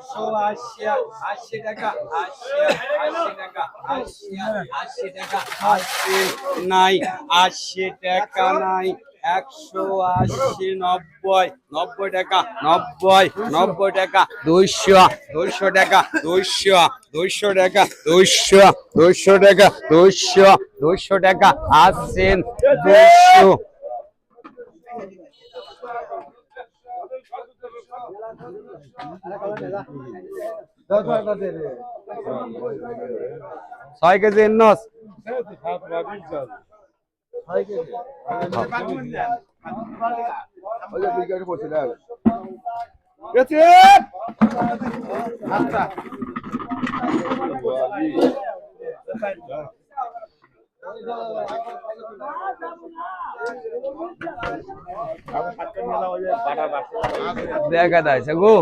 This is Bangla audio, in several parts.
80 টাকা 80 টাকা 80 টাকা 80 নাই 80 টাকা নাই 180 90 টাকা 90 টাকা 200 টাকা 200 টাকা 200 টাকা 200 টাকা আসছেন 200 6 কেজি নস দেখা যাচ্ছে গো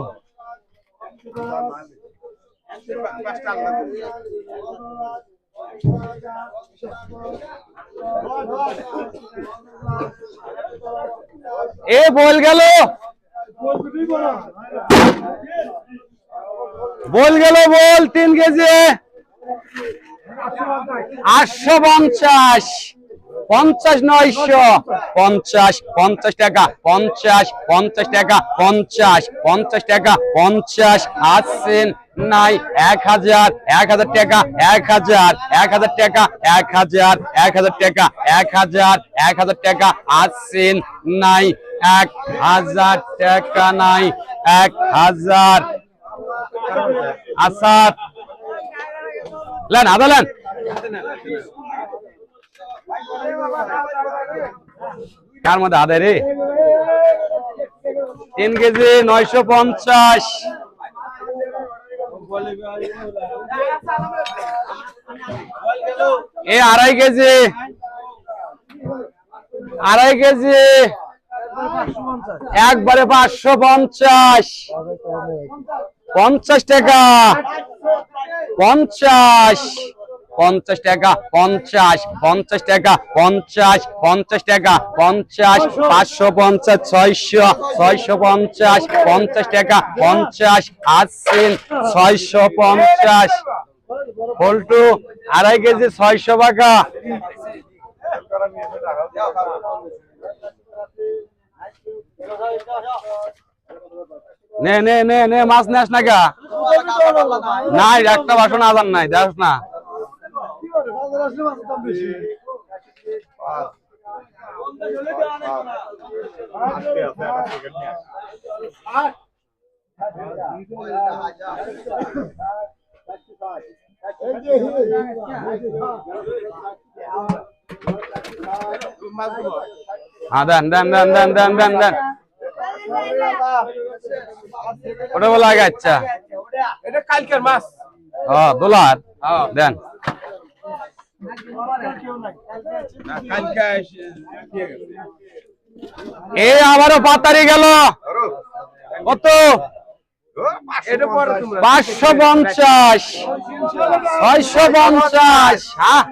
এ বল গেল 3 কেজি 850 50 900 50 50 টাকা 50 টাকা 50 টাকা 50 আসছেন নাই 1000 টাকা 1000 টাকা 1000 টাকা 1000 টাকা আসছেন নাই 1000 টাকা নাই 1000 আসাদ লেন আদা লেন কার মধ্যে আদা রে 3 কেজি 950 এ 2.5 কেজি 2.5 কেজি একবারে 550 50 টাকা 50 50 টাকা 50 টাকা 50 টাকা 50 550 650 50 টাকা 50 আসছেন 650 পল্টু 2.5 কেজি 600 টাকা নে নে নে নে মাছ নেস না গা নাই একটা বাসন আদান নাই দেখ না দেন দেন দেন দেন দেন দেন দেন ওটা বলা আগে আচ্ছা এটা কালকের মাছ $1 দেন এ আবারও পাতারি গেল কত 550 650 হ্যাঁ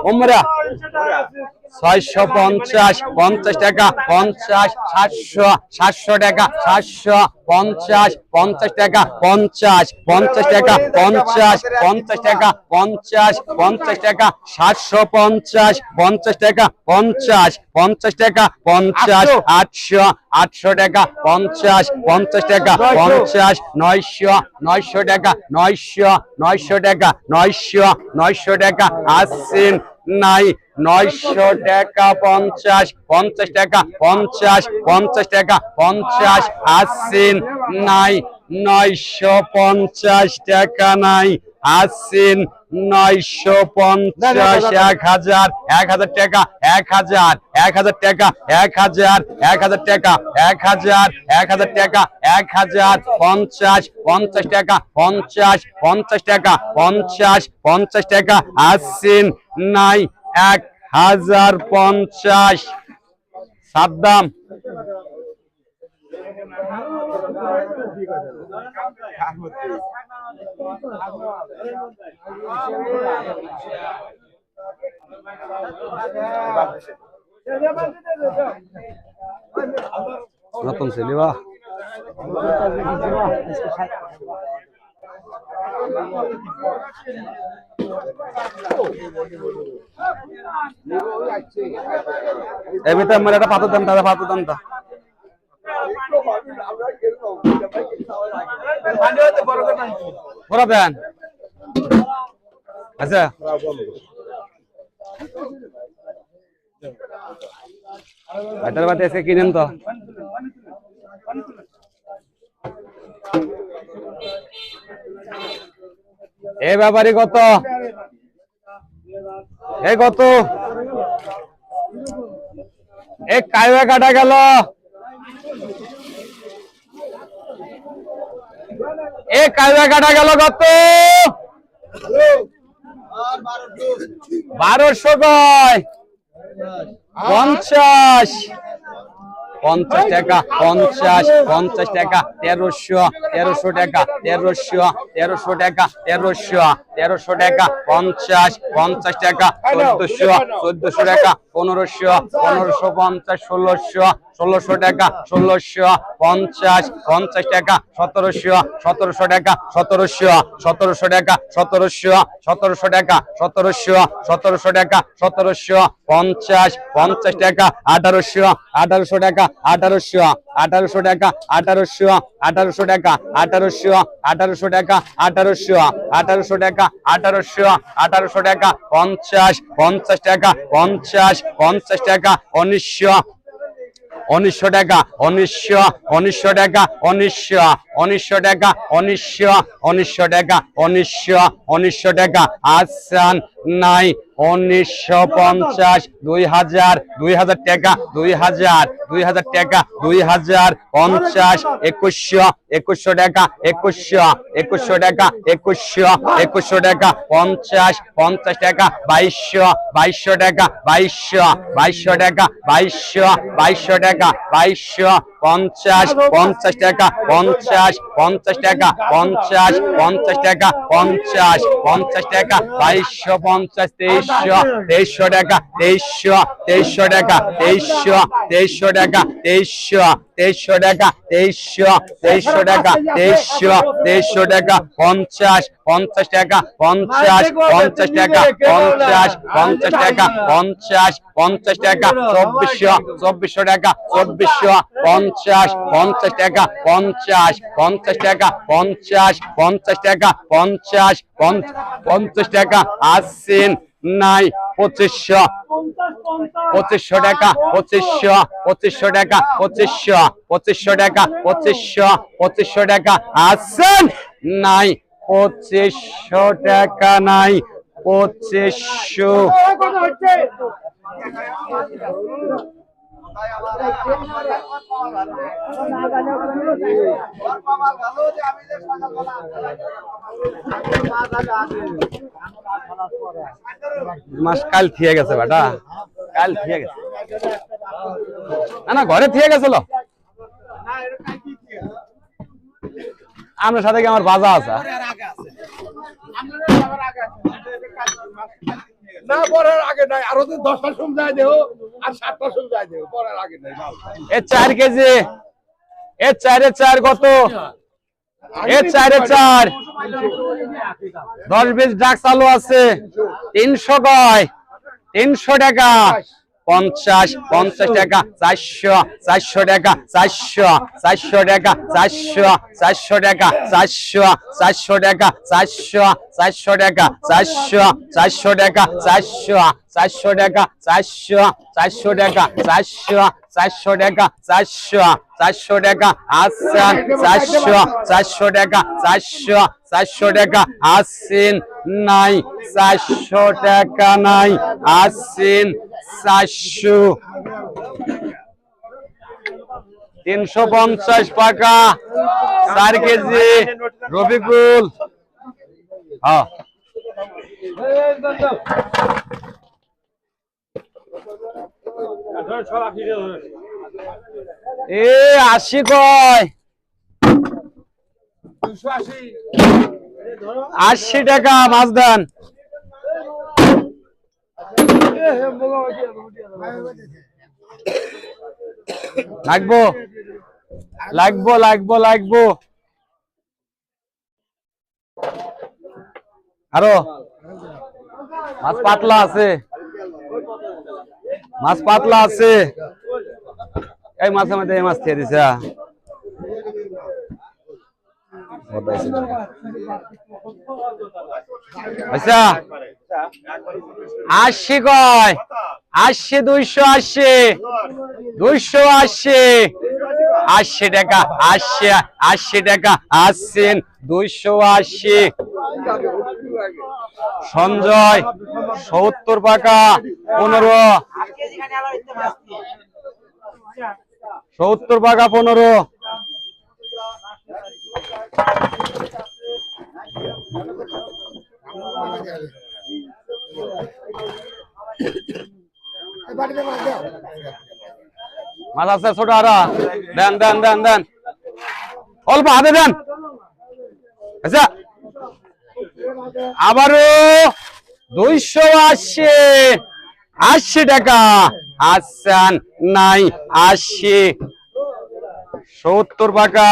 ওমরা 650 50 টাকা 50 700 টাকা 750 50 টাকা 50 টাকা 50 টাকা 50 টাকা 750 50 টাকা 50 টাকা 50 800 টাকা 50 টাকা 50 900 টাকা 900 টাকা 900 টাকা আসছেন নাই 900 টাকা 50 টাকা 50 টাকা 50 আসছেন নাই 950 টাকা নাই আসছেন 950 1000 টাকা 1000 টাকা 1000 টাকা 1000 টাকা 50 টাকা 50 টাকা 50 টাকা আসছেন নাই 1050 সাদ্দাম নতুন ছেলে বা এর ভিতরে আমার একটা পাথর দেন, দাদা পাথর দেন তা। পুরা দেন। আচ্ছা ভাতের বাতি এসে কিনেন তো। এ ব্যাপারই কত? এই কত? এক কাইবা কাটা গেল। এক কাইবা কাটা গেল কত? 1200 কয় 50 50 টাকা 50 50 টাকা 1300 1300 টাকা 1300 1300 টাকা 1300 1300 টাকা 50 50 টাকা 1400 1400 টাকা 1500 1550 1600 1600 টাকা 1600 50 50 টাকা 1700 1700 টাকা 1700 1700 টাকা 1700 1700 টাকা 1700 1700 টাকা 1700 50 50 টাকা 1800 1800 টাকা 1800 1800 টাকা 1800 1800 টাকা 1800 1800 টাকা 1800 1800 টাকা 1800 1800 টাকা 50 50 টাকা 50 50 টাকা 1900 1900 টাকা 1900 1900 টাকা 1900 1900 টাকা 1900 1900 টাকা 1900 1900 টাকা আসান নাই 1950 2000 2000 টাকা 2000 2000 টাকা 2000 50 2100 2100 টাকা 2100 2100 টাকা 2100 2100 টাকা 50 50 টাকা 2200 2200 টাকা 2200 2200 টাকা 2200 2200 টাকা 2200 50 50 টাকা 50 50 টাকা 50 50 টাকা 50 50 টাকা 2250 2300 2300 টাকা 2300 2300 টাকা 2300 2300 টাকা 2300 2300 টাকা 2300 2300 টাকা 2300 2300 টাকা 50 50 টাকা 50 50 টাকা 50 50 টাকা 50 50 টাকা 2400 2400 টাকা 2400 50 50 টাকা 50 50 টাকা 50 50 টাকা 50 50 টাকা আসেন নাই 2500 2500 টাকা 2500 2500 টাকা 2500 2500 টাকা 2500 2500 টাকা আসেন নাই 2500 টাকা নাই 2500 মাস কাল থিয়ে গেছে বেটা কাল থিয়ে গেছে না না ঘরে থিয়ে গেছিল আমার সাথে কি আমার বাজা আছে না পরের আগে নাই আরো তো 10টা সময় দেও আর 7টা সময় দেও পরের আগে নাই এ 4 কেজি এ 4 কত এ 4 10 20 ডাক চালু আছে 300 কয় 300 টাকা 50 50 টাকা 400 400 টাকা 400 400 টাকা 400 400 টাকা 400 400 টাকা 400 400 টাকা 400 400 টাকা 400 400 টাকা 400 400 টাকা 400 400 টাকা 400 400 টাকা আসান 400 400 টাকা 400 400 টাকা আসেন নাই 400 টাকা নাই আসেন 400 350 টাকা 4 কেজি রবিকুল হ্যাঁ এ 80 কয় 80 টাকা মাছ দেন লাগবো লাগবো আরো মাছ পাতলা আছে এই মাছের মধ্যে এই মাছ খেয়ে দিছে আচ্ছা 80 কয় 80 280 টাকা 80 টাকা আসছেন 280 সঞ্জয় 70 টাকা 15 70 টাকা 15 মাছ আছে ছোট আরা দেন অল্প হাতে দেন আচ্ছা আবারও 280 টাকা আসান নাই 80 70 টাকা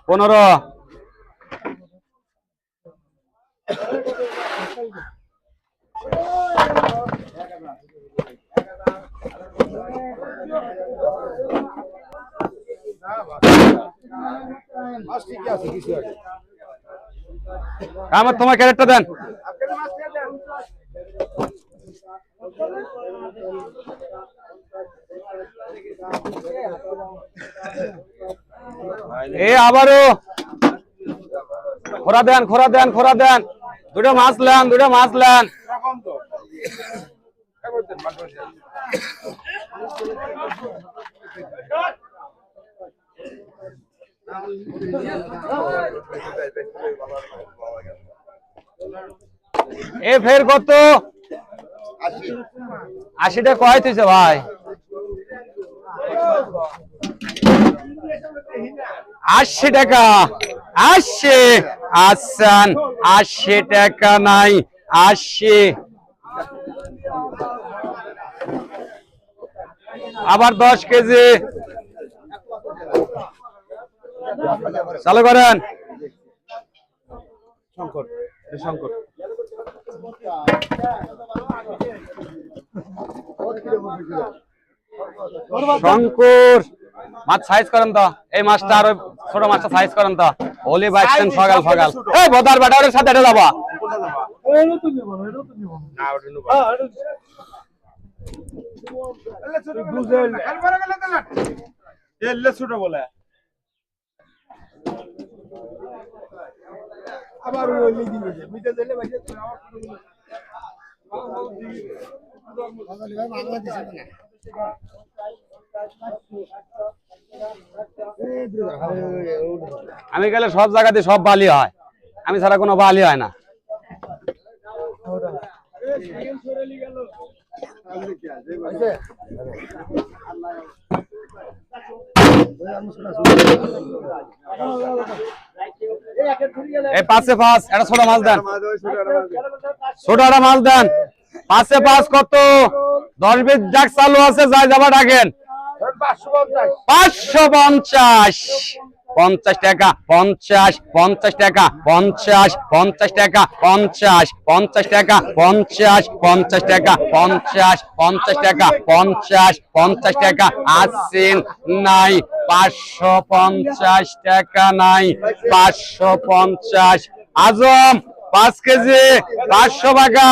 15 আমার তোমার ক্যারেক্টার দেন এ আবারও খোরা দেন দুটো মাছ লেন এ ফের কত 80 টাকা কয় তুইছে ভাই 80 টাকা 80 আসান 80 টাকা নাই 80 আবার 10 কেজি চালু করেন শঙ্কর মাছ সাইজ করেন তো এই মাছটা আর ছোট মাছটা সাইজ করেন তো হোলি বাইছেন সকাল এই বদার বাটারের সাথে এটা যাবা ছোট বলে আবার মিটে দিলে আমি গেলে সব জায়গাতে সব বালি হয় আমি ছাড়া কোনো বালি হয় না এই পাঁচে পাঁচ একটা ছোট মাছ দেন পাঁচে পাঁচ কত 10-20 ডাক চালু আছে যাই যাবা ডাকেন 550 50 টাকা 50 টাকা 50 টাকা 50 টাকা 50 টাকা 50 টাকা 50 টাকা আসছেন নাই 550 টাকা নাই 550 আজম 5 কেজি 500 টাকা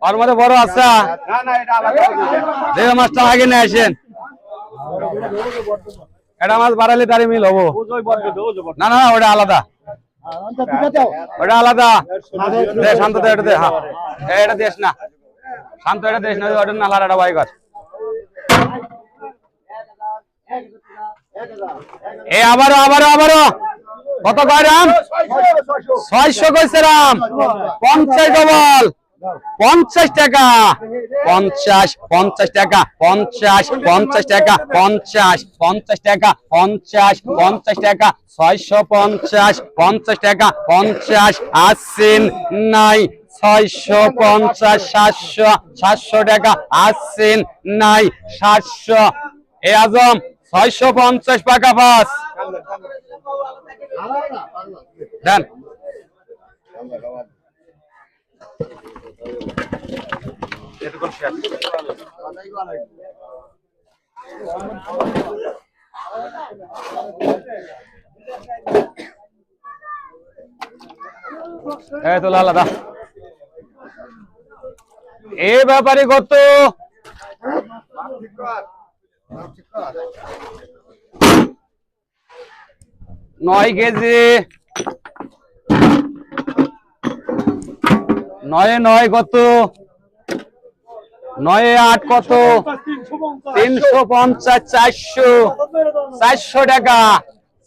ওর মধ্যে বড় আছে মাছটা আগে নিয়ে আসেন এটা মাছ বাড়ালে তারই মিল হবো না ওটা আলাদা শান্ত এটা দে হ্যাঁ এটা দিস না শান্ত এটা দিস না ওটা নালার একটা বাই কর এ আবারও কত কয় রাম 600 কইছে রাম 50 ডবল 50 টাকা 50 50 টাকা 50 50 টাকা 50 50 টাকা 50 50 টাকা 650 50 টাকা 50 আসছেন নাই 650 700 700 টাকা আসছেন নাই 700 এ আজম 650 টাকা পাস দেন এই তো লালাদা এ ব্যাপারে কত 9 কেজি 9 কত 9 8 কত 350 400 400 টাকা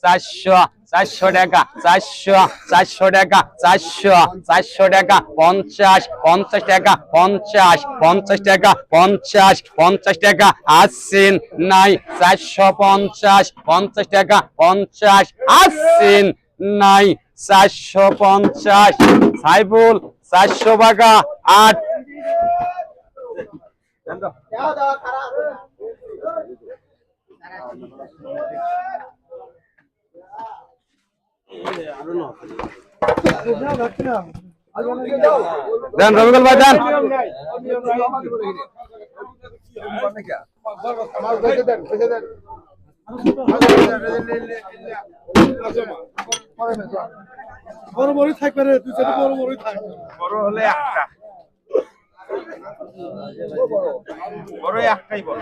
400 400 টাকা 400 400 টাকা 400 400 টাকা 50 50 টাকা 50 50 টাকা 50 50 টাকা আসছেন নাই 450 50 টাকা 50 আসছেন নাই 450 সাইফুল 400 টাকা 8 দেন রবিকুল ভাই দেন বড় বড় থাকবে রে তুই যেটা বড় বড় থাকবে বড় হলে একটা বড় একটাই বড়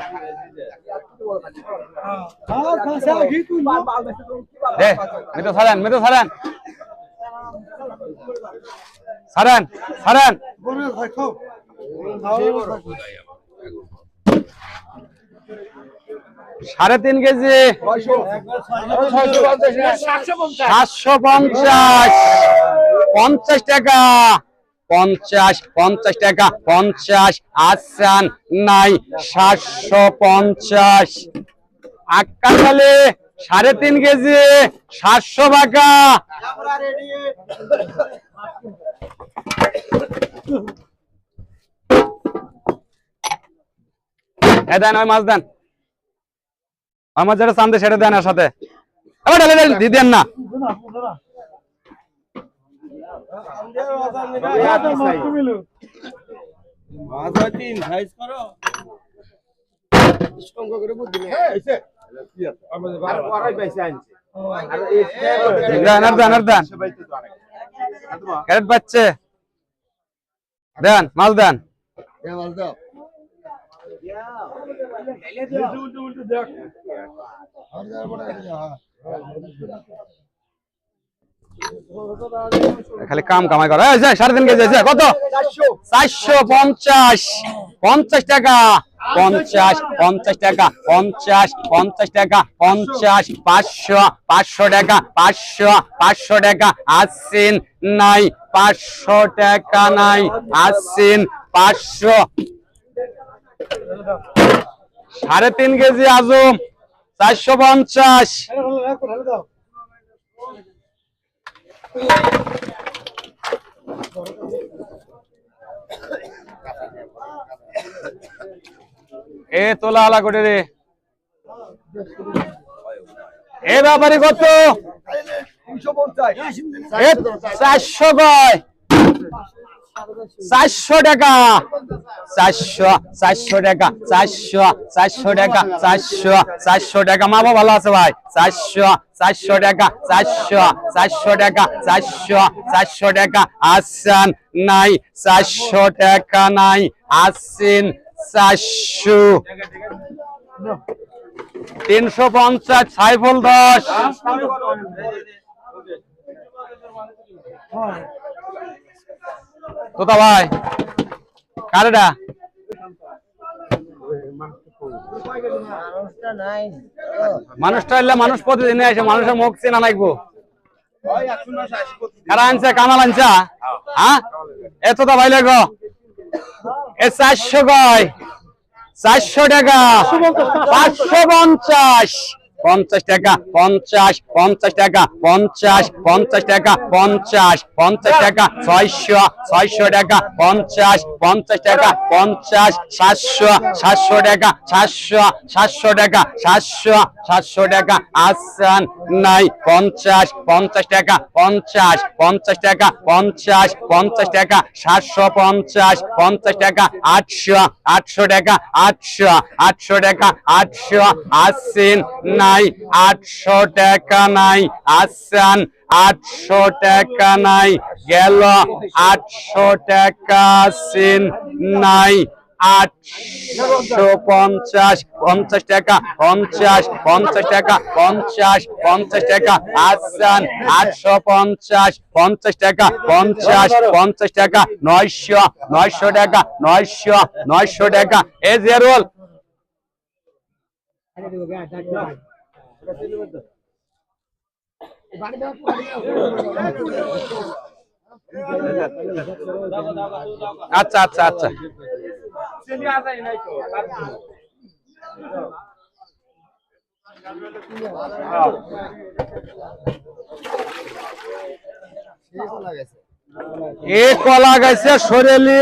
আর ভাষা কি তুই দে মেতো ছাড়েন ছাড়েন বড় থাকো সাড়ে 3 কেজি 750 50 টাকা 50 50 টাকা 50 আসান নাই 750 আক্কা খালে 3.5 কেজি 700 টাকা দেন ওই মাছ দেন আমার যেটা চান্দে সেটা দেন আর সাথে আবার ঢালে দিয়ে দেন না ক্যারেট পাচ্ছে দেন মাছ দেন খালি কাম কামাই করে 3.5 কেজি আছে কত 450 50 টাকা 50 50 টাকা 50 50 টাকা 50 500 500 টাকা 500 500 টাকা আসছেন নাই 500 টাকা নাই আসছেন 500 3.5 কেজি আজম 450 এ তোলা আলা করে রে এ ব্যাপারে কত 400 কয় 400 টাকা 400 টাকা 400 টাকা 400 টাকা মা বাবা ভালো আছে ভাই 400 টাকা 400 টাকা 400 টাকা আসছেন নাই 400 টাকা নাই আসছেন 400 350 সাইফুল 10 তোতা ভাই কারেডা মানুষটা এলে মানুষ প্রতিদিন আসে মানুষের মুখ চেনা লাগবো কারা আনছে কামাল আনছা হ্যাঁ এ তোতা ভাই লাগো এ 400 কয় 400 টাকা 550 50 টাকা 50 50 টাকা 50 50 টাকা 50 50 টাকা 600 600 টাকা 50 50 টাকা 50 700 700 টাকা 700 700 টাকা 700 700 টাকা আসান নাই 50 50 টাকা 50 50 টাকা 50 50 টাকা 750 50 টাকা 800 800 টাকা 800 800 টাকা 800 আসেন নাই 800 টাকা নাই আসান 800 টাকা নাই গেল 800 টাকা আসেন নাই 850 50 টাকা 50 50 টাকা 50 50 টাকা আসান 850 50 টাকা 50 50 টাকা 900 900 টাকা 900 900 টাকা এ জেরুল আচ্ছা আচ্ছা আচ্ছা এ কলা গাছে সরেলি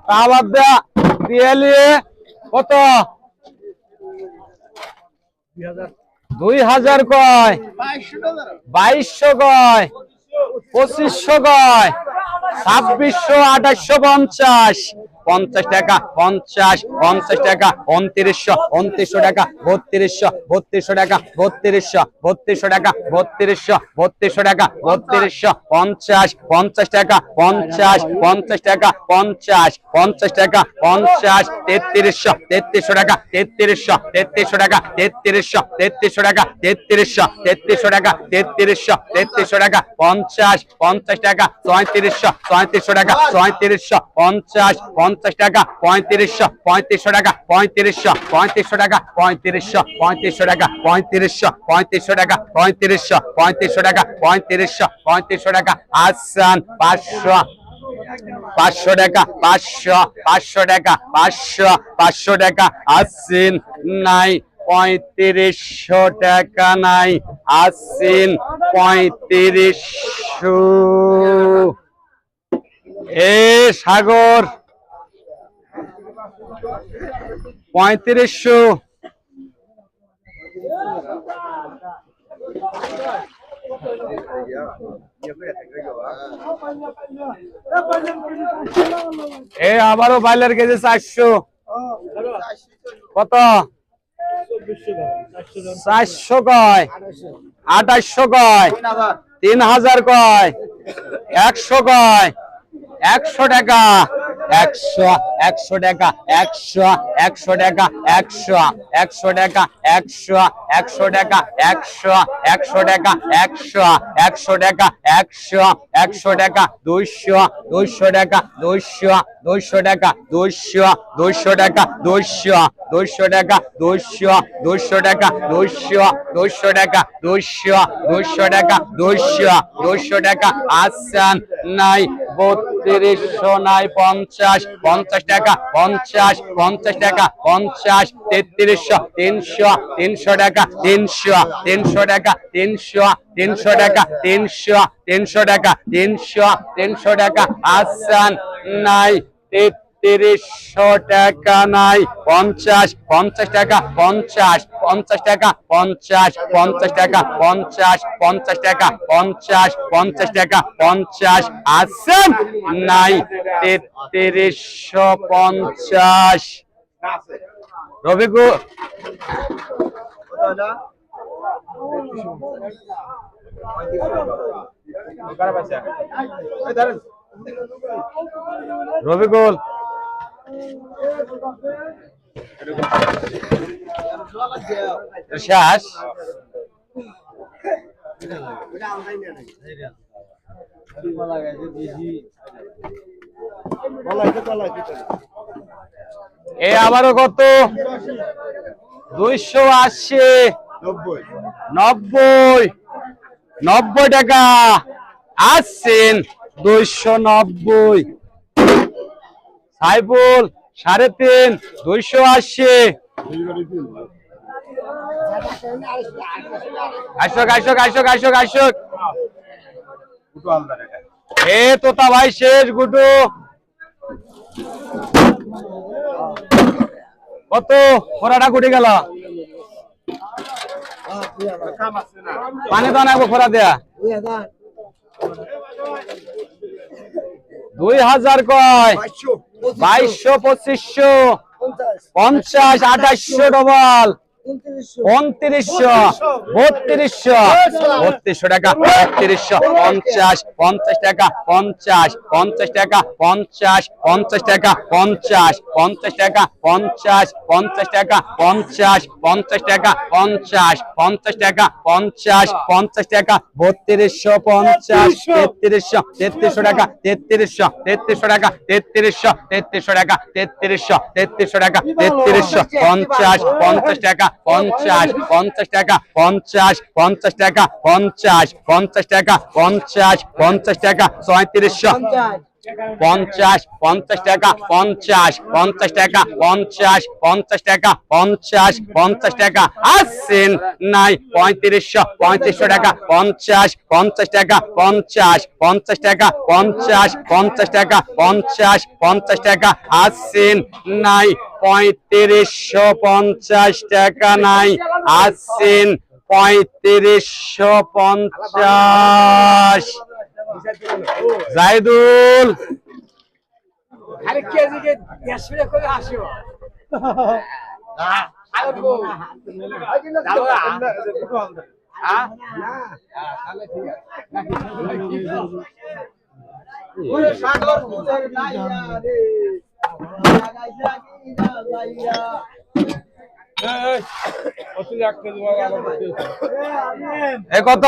আবার দিয়ে কত 2000 কয় 2200 কয় 2500 কয় 2600 2850 50 টাকা 50 50 টাকা 2900 2900 টাকা 3200 3200 টাকা 3200 3200 টাকা 3200 3200 টাকা 3200 50 50 টাকা 50 50 টাকা 50 50 টাকা 50 3300 3300 টাকা 3300 3300 টাকা 3300 3300 টাকা 3300 3300 টাকা 3300 3300 টাকা 50 50 টাকা 3700 3700 টাকা 3700 50 50 টাকা 3500 3500 টাকা 3500 3500 টাকা 3500 3500 টাকা 3500 3500 টাকা 3500 3500 টাকা 3500 3500 টাকা আসান 500 500 টাকা 500 500 টাকা 500 500 টাকা আসিন নাই 3500 টাকা নাই আসিন 3500 এ সাগর 3500 এ আবারও বাইলের কেজি 400 কত 400 কয় 2800 কয় 3000 কয় 100 কয় 100 টাকা 100 100 টাকা 100 100 টাকা 100 100 টাকা 100 100 টাকা 100 100 টাকা 100 100 টাকা 100 100 টাকা 200 200 টাকা 200 200 টাকা 200 200 টাকা 200 200 টাকা 200 200 টাকা 200 200 টাকা 200 200 টাকা 200 200 টাকা আসান নাই 3200 নাই 50 50 টাকা 50 50 টাকা 50 3300 300 300 টাকা 300 300 টাকা 300 300 টাকা 300 300 টাকা 300 300 টাকা আসান নাই 3300 টাকা নাই 50 50 টাকা 50 50 টাকা 50 50 টাকা 50 50 টাকা 50 50 টাকা 50 আসেন নাই 3350 রবিকু রবিকুল শ্বাস এ আবারও কত 280 90 90 টাকা আসছেন 290 সাইফুল 3.5 280 আশোক এ তোতা ভাই শেষ গুডু কত ফোরাটা গুটি গেল পানি তো না ফোরা দেয়া 2000 কয় 2200 2500 50 2800 ডবল 2900 3200 টাকা 3250 50 টাকা 50 50 টাকা 50 50 টাকা 50 50 টাকা 50 50 টাকা 50 50 টাকা 50 50 টাকা 50 50 টাকা 3250 3300 টাকা 3300 টাকা 3300 টাকা 3300 টাকা 3350 50 টাকা 50 50 টাকা 50 50 টাকা 50 50 টাকা 50 50 টাকা 3700 50 50 টাকা 50 50 টাকা 50 50 টাকা 50 50 টাকা আসেন নাই 3500 টাকা 50 50 টাকা 50 50 টাকা 50 50 টাকা 50 50 টাকা আসেন নাই 3550 টাকা নাই আসেন 3550 জাইদুল আরে কেজিকে 150 টাকা করে আসিও এ কত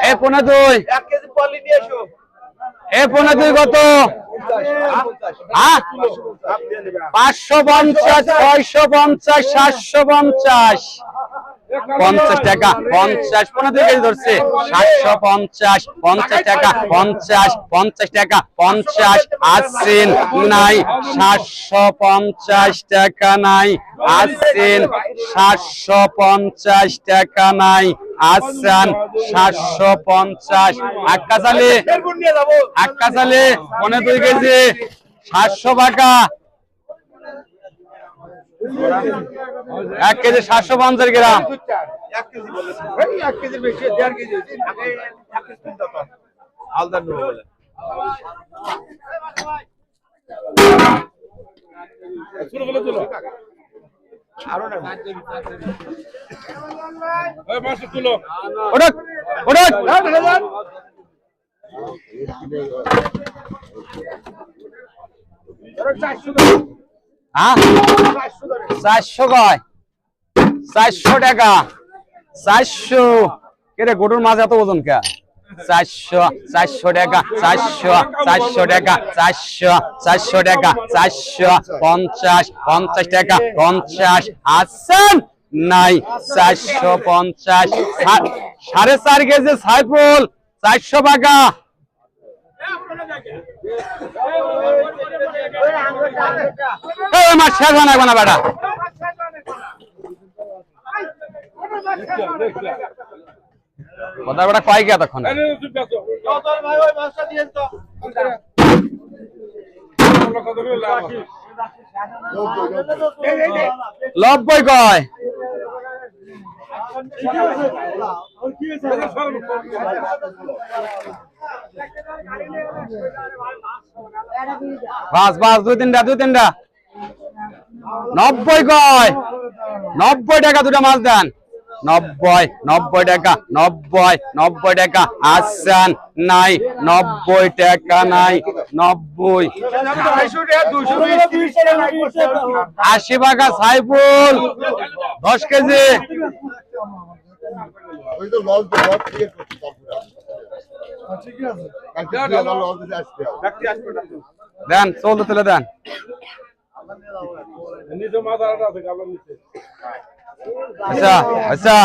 এ 15 1 কেজি পলি নিয়ে এসো এ 15 কত 550 650 750 50 টাকা 50 15 কেজি ধরছে 750 50 টাকা 50 50 টাকা 50 আসেন নাই 750 টাকা নাই আসেন 750 টাকা নাই আসেন 750 আক্কা চালে আক্কা চালে 15 কেজি 700 টাকা 1 কেজি 750 গ্রাম 1 কেজি বলেছে ভাই 1 কেজির বেশি 1.5 কেজি আগে 1 কেজি কিনতে তো আলদা নো বলে শুরু করে দিল আরো না এই মাছ তুলো ওড়ক ওড়ক হ্যাঁ 400 কয় 400 টাকা 400 কেরে গরুর মাছ এত ওজন কে 400 টাকা 400 টাকা 400 টাকা 450 50 টাকা 50 আসেন নাই 450 4.5 কেজি সাইফুল 400 টাকা আমার শেষ বানাবো না বেটা কথা বেটা কয় গিয়া তখন লব্বই কয় বাস বাস দুই তিনটা 90 কয় 90 টাকা দুটা মাছ দেন 90 টাকা 90 টাকা আসেন নাই 90 টাকা নাই 90 80 টাকা সাইফুল 10 কেজি ওই তো লস ক্রিয়েট করতে ঠিক আছে কালকে লস দিতে আসবে ব্যক্তি আসবে না দেন চলতে তুলে দেন নিচে মাথাটা আছে গাবলা নিচে আচ্ছা আচ্ছা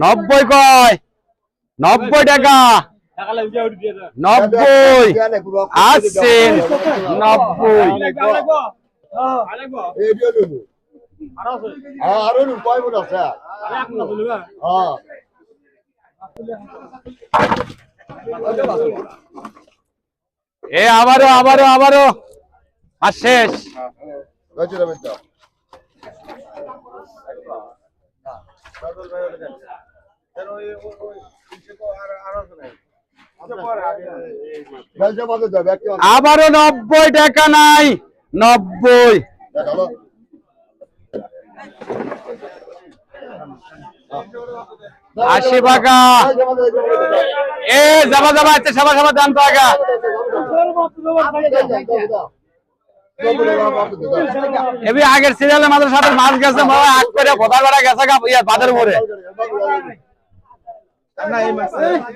90 কয় 90 টাকা 90 আসছেন 90 আরো কয় মন আছে এ আবারও আর শেষ আবারও 90 টাকা নাই 90 80 টাকা এ যাবা আছে সবার দাম তো আগা এবি আগের সিরিয়ালে মাত্র সাথে মাছ গেছে বাবা আগ করে ভোদার বেড়া গেছে গা ইয়া বাদের উপরে না এই মাছ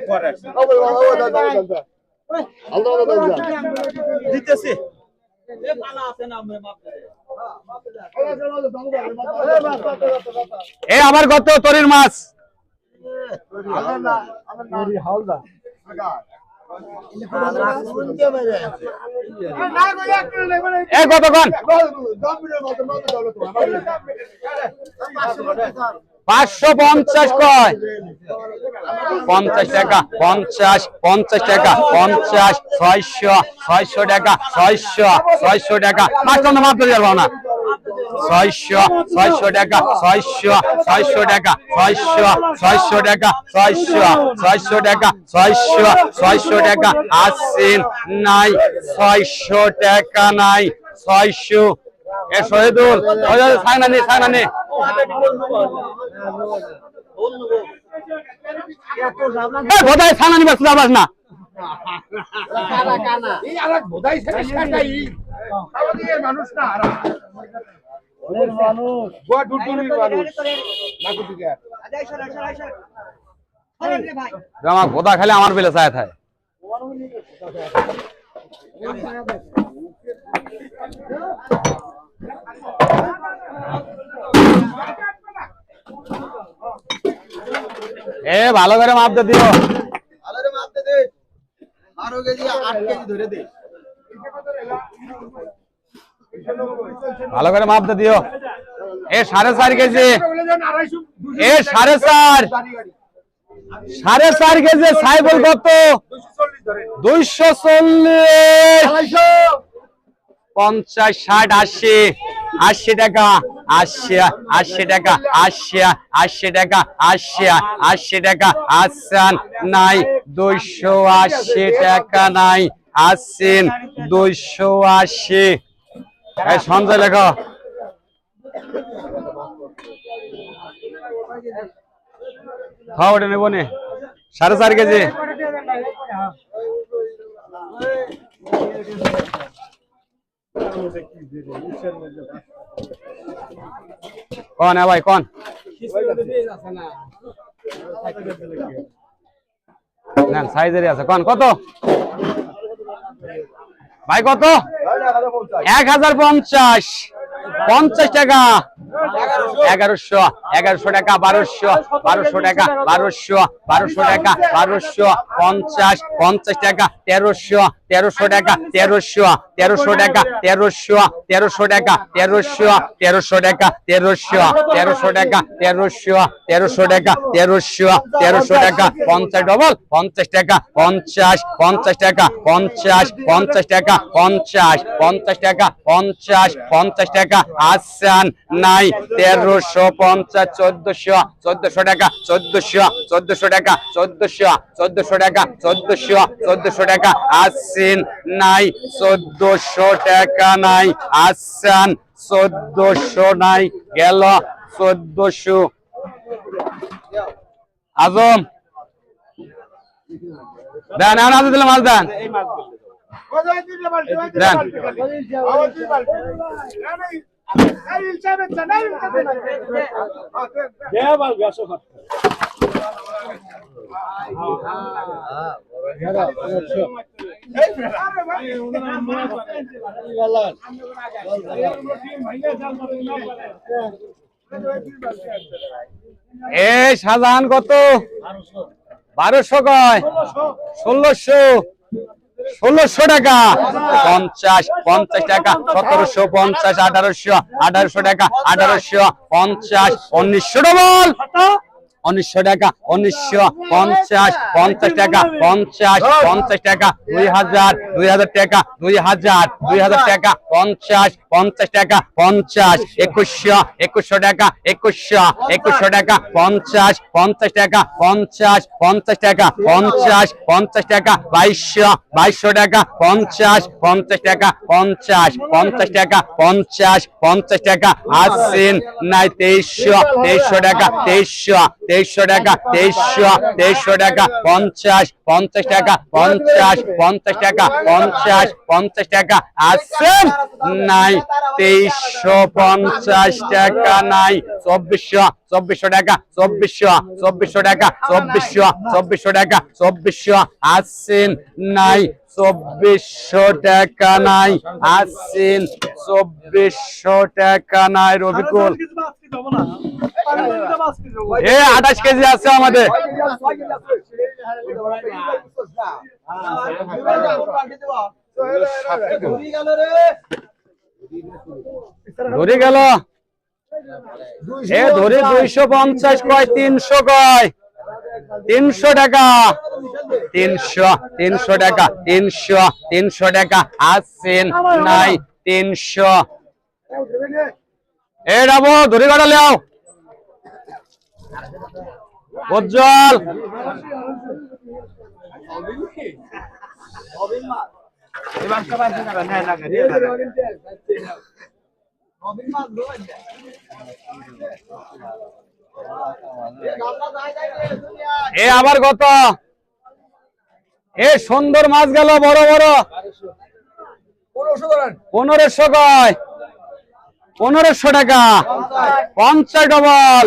পরে দিতেছি এ আবার কত তরির মাছ এ কতক্ষণ 550 কয় 50 টাকা 50 টাকা 50 600 টাকা 600 টাকা মাছ মাপ ধরে যাবো না 600 টাকা 600 টাকা 600 টাকা 600 টাকা 600 টাকা আসছেন নাই 600 টাকা নাই 600 এ শহীদুল সাইনানি বোধহয় সাইনানি বাস যাবাস না মানুষ না আমার গোদা খেলে আমার বেলে চায় থাকে এ ভালো করে মাপ দে দিও আরো কেজি 8 কেজি ধরে দে ভালো করে মাপ দে দিও এ 4.5 কেজি এ 4.5 কেজি সাইবল কত 240 50 60 80 টাকা 80 টাকা 80 টাকা 80 টাকা আসছেন নাই 280 টাকা নাই আসছেন 280 এই সঞ্জয় লেখো খাও ওটা নেবো নে 4.5 কেজি कौन है भाई कौन না সাইজের আছে কোন কত ভাই কত 1050 50 টাকা 1100 টাকা 1200 টাকা 1200 টাকা 50 টাকা 1300 টাকা 1300 টাকা 1300 টাকা 1300 টাকা 1300 টাকা 1300 টাকা 1300 টাকা 50 ডবল 50 টাকা 50 টাকা 50 টাকা 50 টাকা 50 টাকা আসছেন নাই 1350 1400 টাকা 1400 টাকা 1400 টাকা 1400 টাকা আসছেন নাই 1400 টাকা নাই আসছেন 1400 নাই গেল 1400 আজম দেন আনাজ দিলে মাছ দেন দেন এই শাহজাহান কত 1200 কয় 1600 1600 টাকা 50 50 টাকা 1750 1800 1800 টাকা 1800 50 1900 ডবল 1900 টাকা 1950 50 টাকা 50 50 টাকা 2000 2000 টাকা 2000 2000 টাকা 50 50 টাকা 50 2100 2100 টাকা 2100 2100 টাকা 50 50 টাকা 50 50 টাকা 50 50 টাকা 2200 2200 টাকা 50 50 টাকা 50 50 টাকা 50 50 টাকা আসেন নাই 2300 2300 টাকা 2300 টাকা 2300 টাকা 50 50 টাকা 50 50 টাকা 50 50 টাকা আসেন নাই 2350 টাকা নাই 2400 টাকা 2400 টাকা 2400 টাকা 2400 আসেন নাই 2400 টাকা নাই আসেন 2400 টাকা নাই রবিকুল 28 কেজি আছে আমাদের ধরে গেল ধরে 250 কয় 300 কয় 300 টাকা 300 টাকা 300 টাকা আসেন নাই 300 ডাবো ধরে কাটা লেও উজ্জ্বল আবার কত সুন্দর মাছ গেল বড় বড় 1500 কয় 1500 টাকা 50 ডবল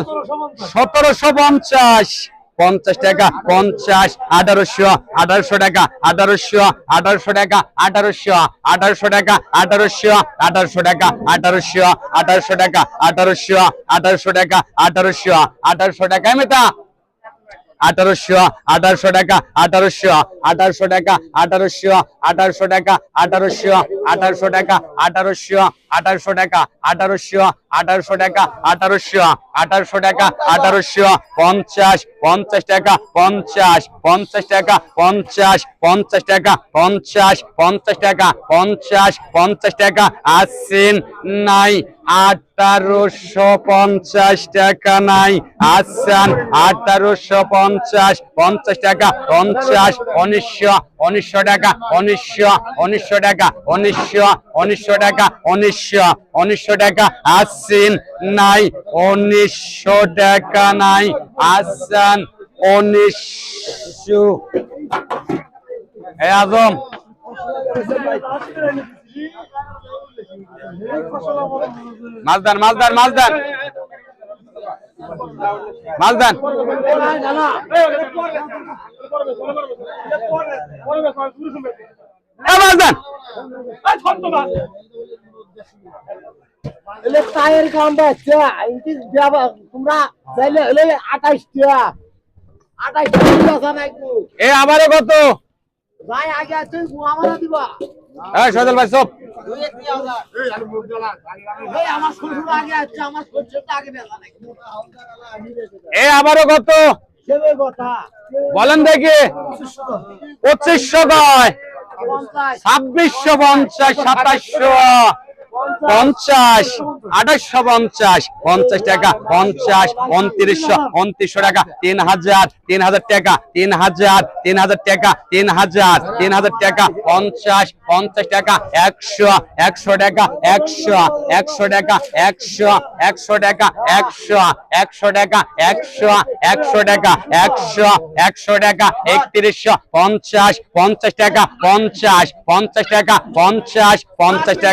1750 50 টাকা 50 1800 টাকা 1800 টাকা 1800 টাকা 1800 টাকা 1800 টাকা 1800 টাকা 1800 টাকা মেতা 1800 টাকা 1800 টাকা 1800 টাকা 1800 টাকা 1800 টাকা 1800 টাকা 1800 টাকা 50 50 টাকা 50 টাকা 50 টাকা 50 টাকা 50 টাকা আসেন নাই 1850 টাকা নাই আসেন 1850 50 টাকা 50 1900 টাকা 1900 টাকা 1900 টাকা 1900 টাকা আসেন নাই 1900 টাকা নাই আসেন 1900 আজম মালদান টায়ার কাম তোমরা চাইলে 28 টাকা আবারও কত ভাই আগে তুই আমারা দিবা সজল ভাই সব আমার শ্বশুর আগে আছে আমার শ্বশুরটা আগে বেলা নাই আবারও কত কথা বলেন দেখি 2500 কয় 2650 2700 50 2850 50 টাকা 50 2900 টাকা 3000 টাকা 3000 টাকা 3000 টাকা 50 টাকা 100 টাকা 100 টাকা 100 টাকা 100 টাকা 100 টাকা 100 টাকা 3150 50 টাকা 50 টাকা 50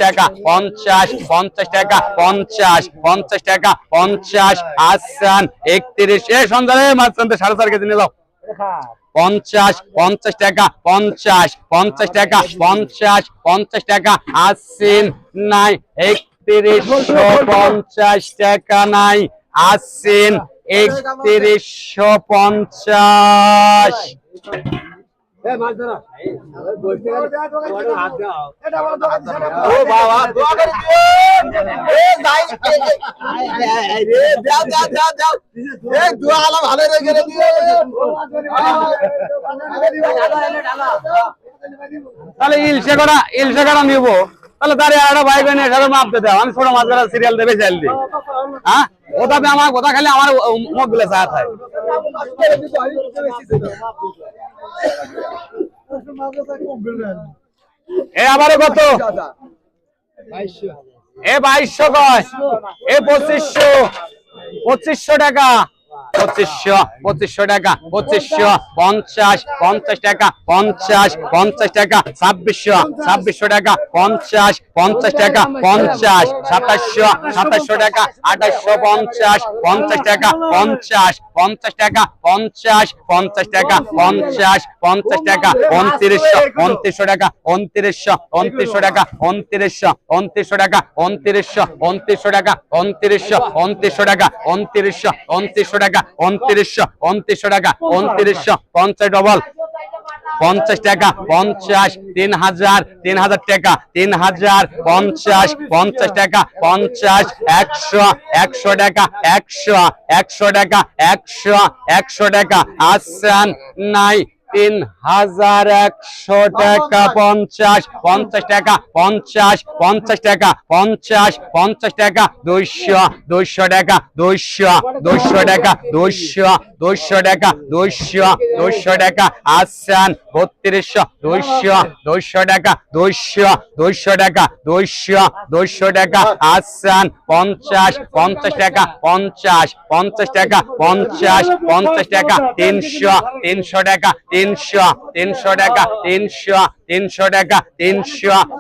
টাকা 50 টাকা 50 টাকা 50 টাকা 50 আসেন 31 সন্ধ্যারে মাঝখানে 4.5 কেজি নিলাও 50 টাকা 50 টাকা 50 টাকা আসেন নাই 3150 টাকা নাই আসেন 3150 ও বাবা দোয়া করে দিও এ ভাই রে দাও দাও দাও দাও এই দোয়া আলা ভালো রে করে দিও তাহলে ইলশা করা নিব তাহলে তারে আরেকটা ভাই বোন এর সাথে মাপ দিতে দাও। আমি ছোট মাছগুলো সিরিয়াল দেবে চাইল দিই হ্যাঁ ওটা আমার কথা খালি আমার মুখ গুলো চা খায় এ আবারও কত এ 2200 কয় এ 2500 টাকা 2500 টাকা 2550 টাকা 50 টাকা 2600 টাকা 50 টাকা 2700 টাকা 2850 টাকা 50 টাকা 50 টাকা 2900 টাকা 2900 টাকা 2900 টাকা 2900 টাকা 2900 টাকা 2900 টাকা 2900 টাকা 2900 টাকা 50 ডবল 50 টাকা 50 3000 টাকা 3000 50 টাকা 50 100 টাকা 100 টাকা 100 টাকা আসান নাই 3100 টাকা 50 টাকা 50 টাকা 50 টাকা 200 টাকা 200 টাকা 200 টাকা 200 টাকা আসান 3200 টাকা 200 টাকা 200 টাকা আসান 50 টাকা 50 টাকা 50 টাকা 300 টাকা 300 টাকা 300 টাকা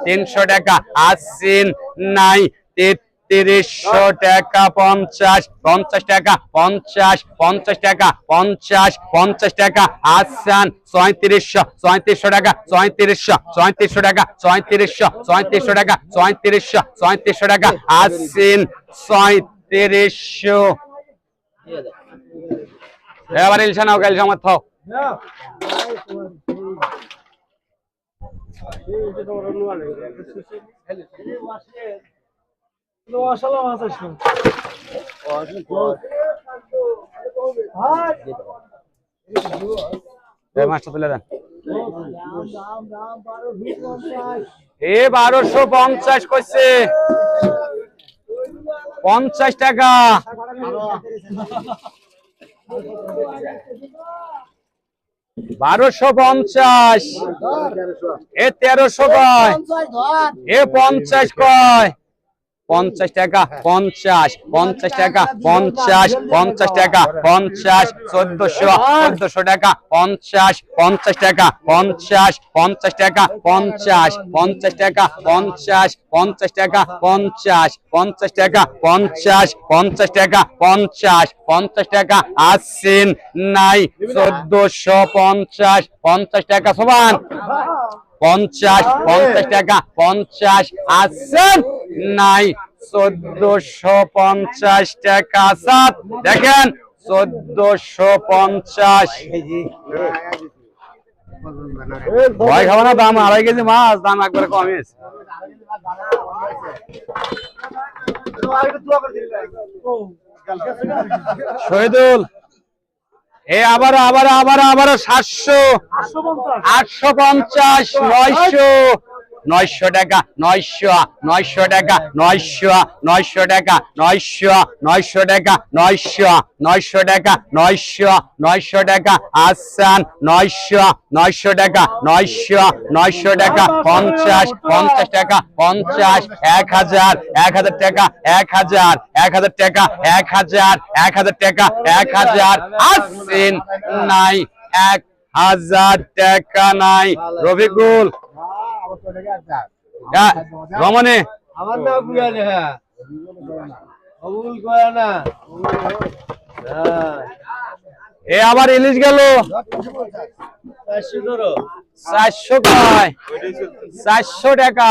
300 টাকা আসিন নাই 3300 টাকা 50 টাকা 50 টাকা 50 টাকা আসান 3700 টাকা 3700 টাকা 3700 টাকা 3700 টাকা আসিন 3700 এবার ইলশা নাও কাল সময় থাও মাছটা তুলে দেন এ 1250 কইছে 50 টাকা 1250 এ 1300 কয় এ 50 কয় 50 টাকা 50 টাকা 50 টাকা 50 1400 টাকা 50 টাকা 50 টাকা 50 টাকা 50 টাকা 50 টাকা 50 টাকা 50 টাকা আসেন নাই 1450 50 টাকা সমান 50 টাকা 50 আসেন নাই 1450 টাকা সাত দেখেন 1450 ভয় খাবো না দাম 2.5 কেজি মাছ দাম একবারে কমিয়েছে শহীদুল এ আবার 700 850 900 টাকা 900 টাকা 900 টাকা 900 টাকা 900 টাকা 900 টাকা আসান 900 টাকা 900 টাকা 50 টাকা 50 1000 টাকা 1000 টাকা 1000 টাকা 1000 আসেন নাই 1000 টাকা নাই রফিকুল রমনে আমার নাম বুঝালে হ্যাঁ অবুল কয় না এ আবার ইলিশ গেল 400 কয় 400 টাকা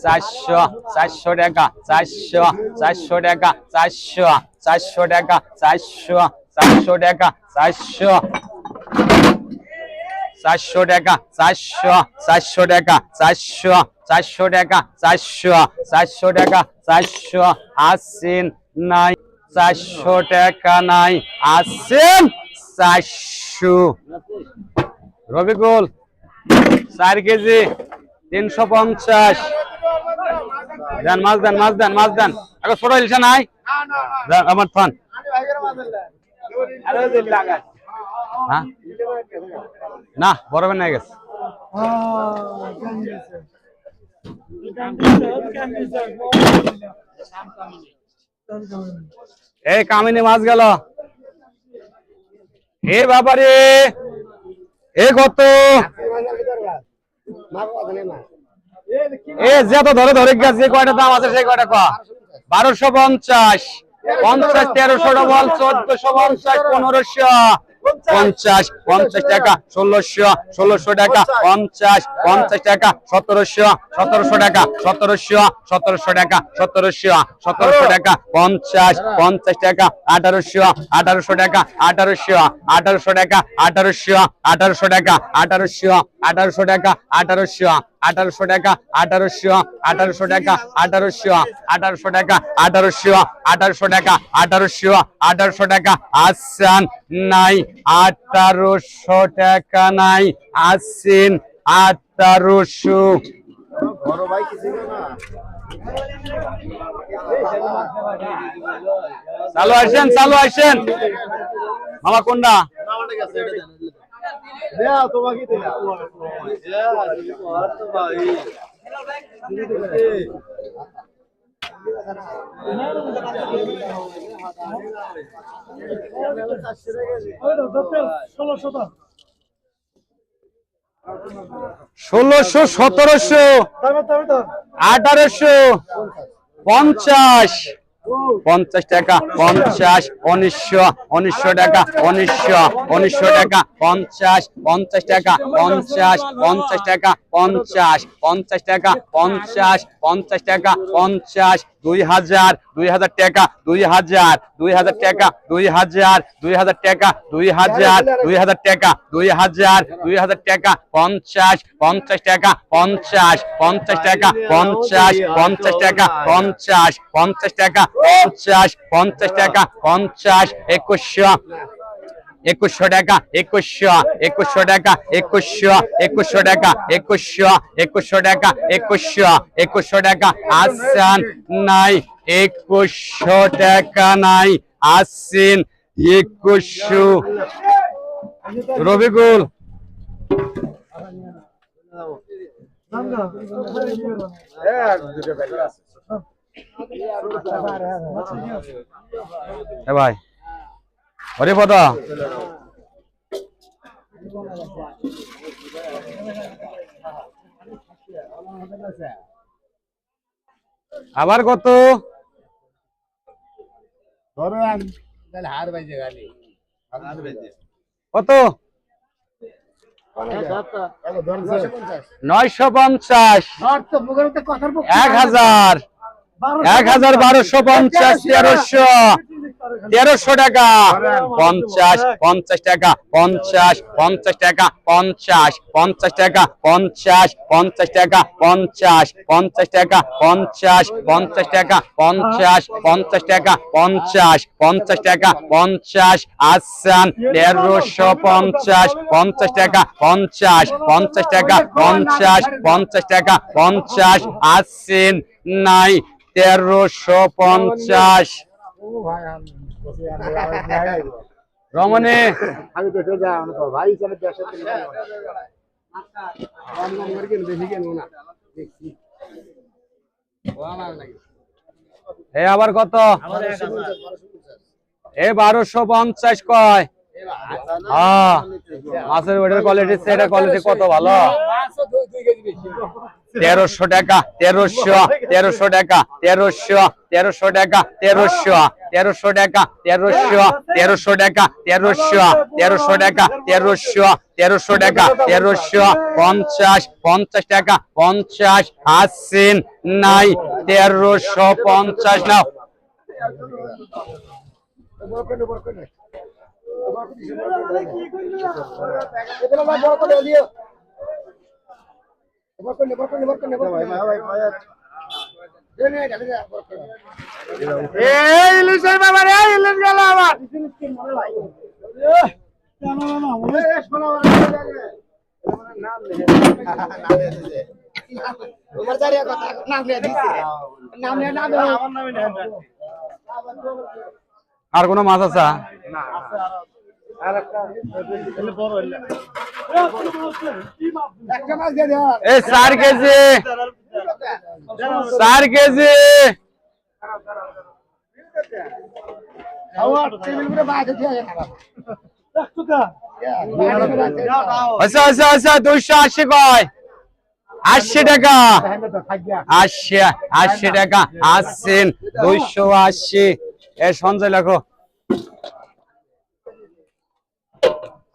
400 টাকা 400 টাকা 400 400 টাকা 400 টাকা 400 টাকা 400 টাকা 400 টাকা 400 টাকা 400 আসেন নাই 400 টাকা নাই আসেন 400 রবিকুল 4 কেজি 350 দেন মাছ দেন আগে ছোট ইলশা নাই আমার ফান হ্যাঁ না বড় বেন গেছে এই কামিনী মাছ গেল এ বাবারে এ কত এ যত ধরে গেছে যে কয়টা দাম আছে সেই কয়টা কয়া 1250 50 1300 ডবল 1450 1500 50 টাকা 1600 টাকা 50 টাকা 1700 টাকা 1700 টাকা 1700 টাকা 50 টাকা 1800 টাকা 1800 টাকা 1800 টাকা 1800 টাকা 1800 টাকা 1800 টাকা 1800 টাকা আসেন নাই 1800 টাকা নাই আসেন 1800 বড় ভাই কিছু না চালু আসেন মামা কোনটা আমাদের কাছে এটা দেন দেও তোমাকে দিলা ভাই ষোলোশো 1700 1800 50 টাকা 50 1900 টাকা 1900 টাকা 50 টাকা 50 টাকা 50 টাকা 50 টাকা 50 2000 টাকা 2000 টাকা 2000 টাকা 2000 টাকা 2000 টাকা 50 টাকা 50 টাকা 50 টাকা 50 টাকা 50 টাকা 50 2100 টাকা 2100 টাকা 2100 টাকা 2100 টাকা 2100 টাকা আসেন নাই 2100 টাকা নাই আসেন 2100 রবিকুল ভাই হরে পদ আবার কত ধরেন তাহলে হার বাইজে গালি কত 950 1000 1250 1300 টাকা 50 টাকা 50 টাকা 50 টাকা 50 টাকা 50 টাকা 50 টাকা 50 টাকা 50 টাকা 50 আসেন 1350 50 টাকা 50 টাকা 50 টাকা 50 আসেন নাই 1350 রমণী আমি দেখে যা ভাই হিসাবে দেশে বেশি কেন না দেখছি এ আবার কত এ 1250 কয় হ্যাঁ মাছের ওটার কোয়ালিটি সেটা কোয়ালিটি কত ভালো 1300 টাকা 1300 টাকা 1300 টাকা 1300 টাকা 1300 টাকা 1300 টাকা 1300 টাকা 50 টাকা 50 আসেন নাই 1350 নাও ইলিশের বাবা রে, ইলিশ গেল আবার। আর কোনো মাছ আছে? এই 4 কেজি 4 কেজি আচ্ছা আচ্ছা আচ্ছা 280 কয় 80 টাকা 80 টাকা আসছেন 280 এ সঞ্জয় লেখো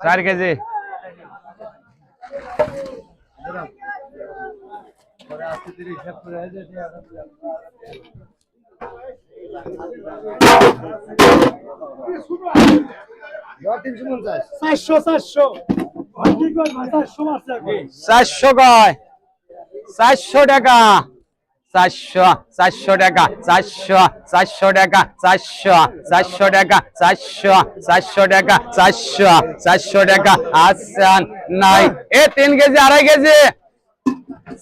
4 কেজি চারশো চারশো ঠিক আছে ভাই 400 মাছ লাগবে 400 কয় 400 টাকা 400 টাকা 400 টাকা 400 টাকা 400 টাকা 400 টাকা আসছেন নাই এ 3 কেজি 2.5 কেজি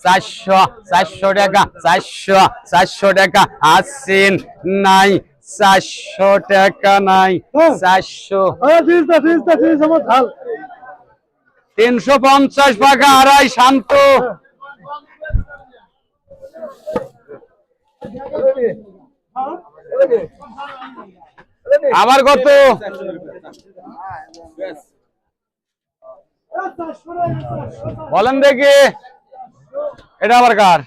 400 টাকা 400 টাকা আসছেন নাই 400 টাকা নাই 400 ফিজ আমার ঢাল 350 টাকা আড়াই শান্ত আবার কত বলেন দেখি এটা আবার কার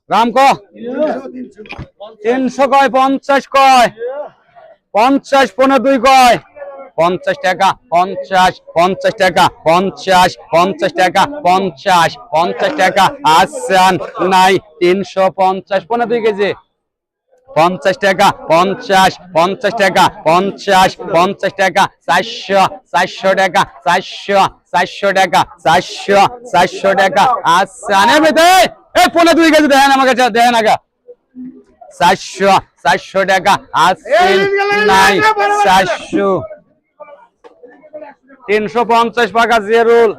রাম ক 300 কয় 50 কয় 50 15 কয় 50 টাকা 50 টাকা 50 টাকা 50 টাকা আসছেন নাই 350 15 কেজি 50 টাকা 50 টাকা 50 টাকা 400 টাকা 400 টাকা 400 টাকা আসছেন এই 15 কেজি দেখেন আমার কাছে দেখেন আগা 400 টাকা আসছেন নাই 400 350 টাকা জিরুল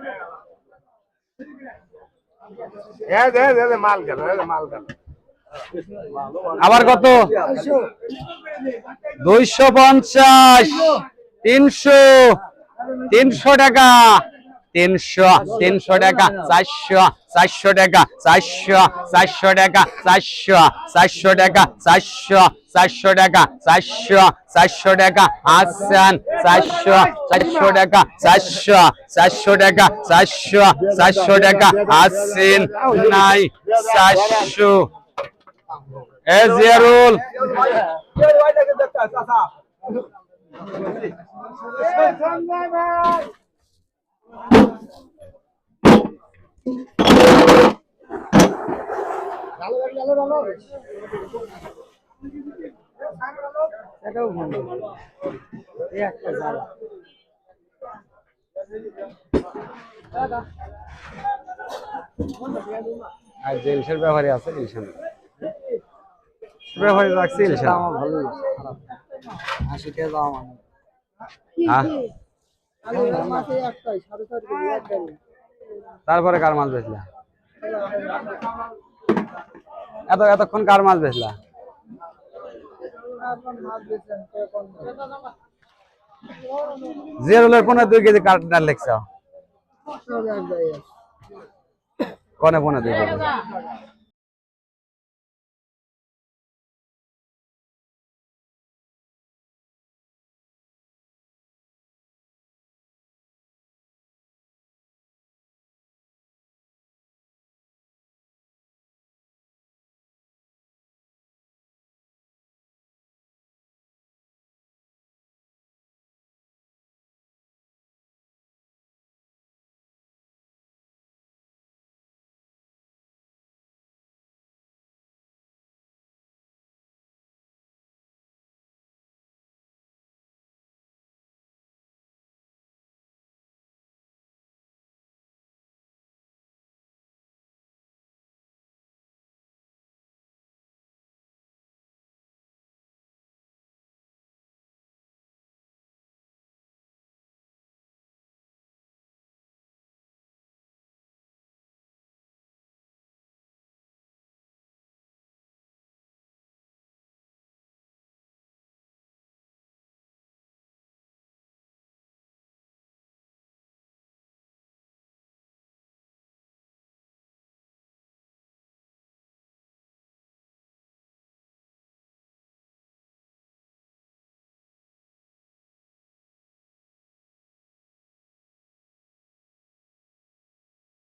মাল গেল মাল গেল আবার কত 250 300 টাকা 300 টাকা 400 টাকা 400 টাকা 400 টাকা 400 টাকা 400 টাকা আসছেন 400 টাকা 400 টাকা 400 টাকা আসছেন নাই 400 এ জিয়ারুল আর জিনিসের ব্যাপারে আছে ইলশান ব্যাপারে রাখছি ইলশান আমার ভালো 80 টাকা দাম হ্যাঁ তারপরে কার মাছ বেচলা এতক্ষণ কার মাছ বেচলা জিরুলের 15 কেজি কার্টনার লেখছ কোনে 15 কেজি